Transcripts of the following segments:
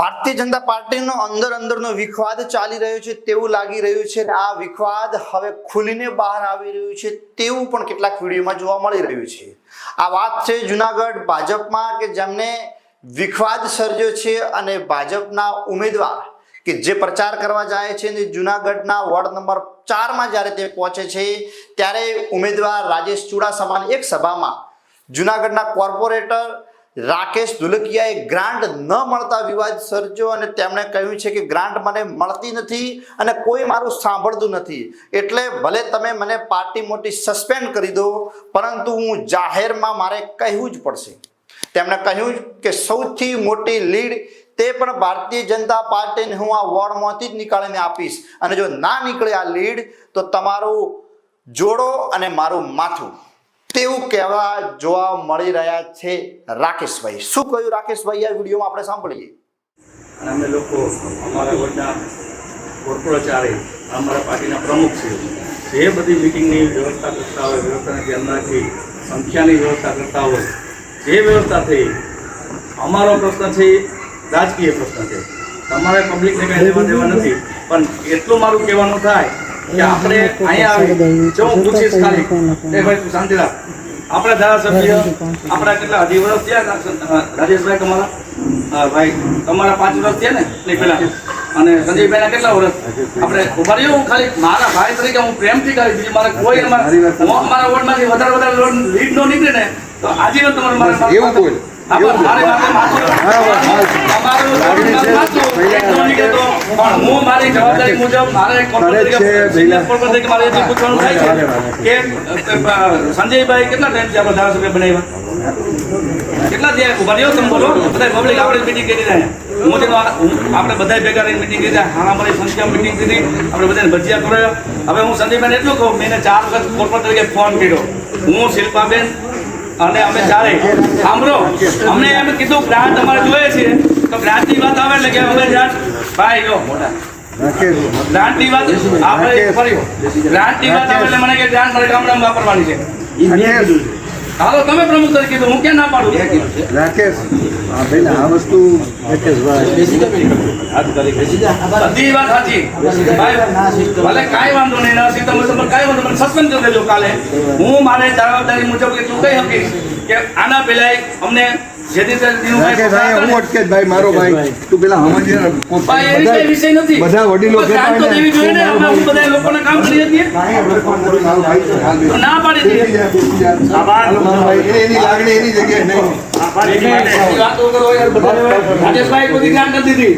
ભારતીય જનતા પાર્ટીનો અંદરનો વિખવાદ ચાલી રહ્યો છે તેવું લાગી રહ્યું છે। આ વિખવાદ હવે ખુલીને બહાર આવી રહ્યું છે તેવું પણ કેટલાક વિડીયોમાં જોવા મળી રહ્યું છે। આ વાત છે જૂનાગઢ ભાજપમાં કે જેમને વિખવાદ સર્જ્યો છે અને ભાજપના ઉમેદવાર કે જે પ્રચાર કરવા જાય છે ને જૂનાગઢના વોર્ડ નંબર 4 માં જ્યારે તે પહોંચે છે ત્યારે ઉમેદવાર રાજેશ ચુડાસમાની એક સભામાં જૂનાગઢના કોર્પોરેટર રાકેશ ધુલકિયાએ ગ્રાન્ટ ન મળતા વિવાદ સર્જ્યો અને તેમણે કહ્યું છે કે ગ્રાન્ટ મને મળતી નથી અને કોઈ મારું સાંભળતું નથી, એટલે ભલે તમે મને પાર્ટી મોટી સસ્પેન્ડ કરી દો પરંતુ હું જાહેરમાં મારે કહેવું જ પડશે। તેમણે કહ્યું કે સૌથી મોટી લીડ તે પણ ભારતીય જનતા પાર્ટીને હું આ વોર્ડમાંથી જ નીકાળીને આપીશ અને જો ના નીકળે આ લીડ તો તમારું જોડો અને મારું માથું, તેવું કહેવા જોવા મળી રહ્યા છે રાકેશભાઈ। શું કહ્યું રાકેશભાઈ આ વિડીયોમાં આપણે સાંભળીએ। અને અમે લોકો અમારા વોર્ડના કોર્પોરેટરે અમારા પાર્ટીના પ્રમુખ છે જે બધી મિટિંગની વ્યવસ્થા કરતા હોય, વ્યવસ્થાને ધ્યાનમાં રાખી સંખ્યાની વ્યવસ્થા કરતા હોય, જે વ્યવસ્થા થઈ અમારો પ્રશ્ન છે રાજકીય પ્રશ્ન છે, તમારે પબ્લિકને કંઈ લેવા દેવા નથી, પણ એટલું મારું કહેવાનું થાય કે આપણે અહીંયા જો હું પૂછીશ ખાલી એ ભાઈ તું શાંતિ રાખ, આપણા ધારાસભ્ય આપણા કેટલા 2 વર્ષ થયા રાજેશભાઈ તમારા ભાઈ તમારા 5 વર્ષ થયા ને એટલે પહેલા અને સંજયભાઈના કેટલા વર્ષ આપણે ઉભા રહ્યો। હું ખાલી મારા ભાઈ તરીકે હું પ્રેમથી કરી બીજું મારે કોઈ અમારા વોર્ડમાંથી વધારે લીડ નો નીકળે ને તો આજીવન તમારે મારે એવું બોલ હું મારી જવાબદારી મુજબ મારે પૂછવાનું થાય છે કે સંજયભાઈ કેટલા ટાઈમથી આપણે ધારાસભ્ય બનાવ્યા, કેટલા થયા ઉભા રહ્યો તમે બોલો, બધા પબ્લિક આપણે મિટિંગ કરી રહ્યા, આપણે બધા ભેગા રહીને મિટિંગ કરી રહ્યા, હા અમારી સંખ્યા મિટિંગ કરી, આપણે બધાને ભજીયા કરાયો। હવે હું સંજયભાઈને એટલું કહું, મેં 4 વખત કોર્પોરેટર તરીકે ફોન કર્યો, હું શિલ્પાબેન અને અમે ચારે સાંભળો, અમને એમ કીધું ગ્રાન્ટ અમારે જોઈએ છે તો ગ્રાન્ટની વાત આવે એટલે કે હવે ગ્રાન્ટ ભાઈ લો મોટા ગ્રાન્ટની વાત આપણે ફરી ગ્રાન્ટની વાત આવે એટલે મને કે ગ્રાન્ટ મારે ગામડામાં વાપરવાની છે। હાલો તમે પ્રમુખ તરીકે કીધું, હું ક્યાં ના પાડું રાકેશ આ વસ્તુ બધી વાત સાચી ભલે કાંઈ વાંધો નહીં, ના સીધા કાંઈ વાંધો મને સસ્પેન્ડ કરી દેજો કાલે, હું મારે જવાબદારી મુજબ એટલું કહી શકીશ કે આના પહેલા અમને ભાઈ મારો ભાઈ તું પેલા વિષય નથી, બધા વડીલો બધા લોકોના કામ કરી શકીએ ના પાડી એની લાગણી એની જગ્યાએ નહીં વાતો કરો યાર, રાજેશભાઈ કોઈ જ્ઞાન નથી દીધી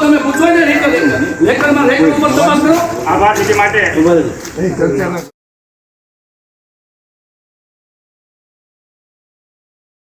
તમે પૂછો ને લેકરમાં ઉપર તપાસ કરો। આભાર માટે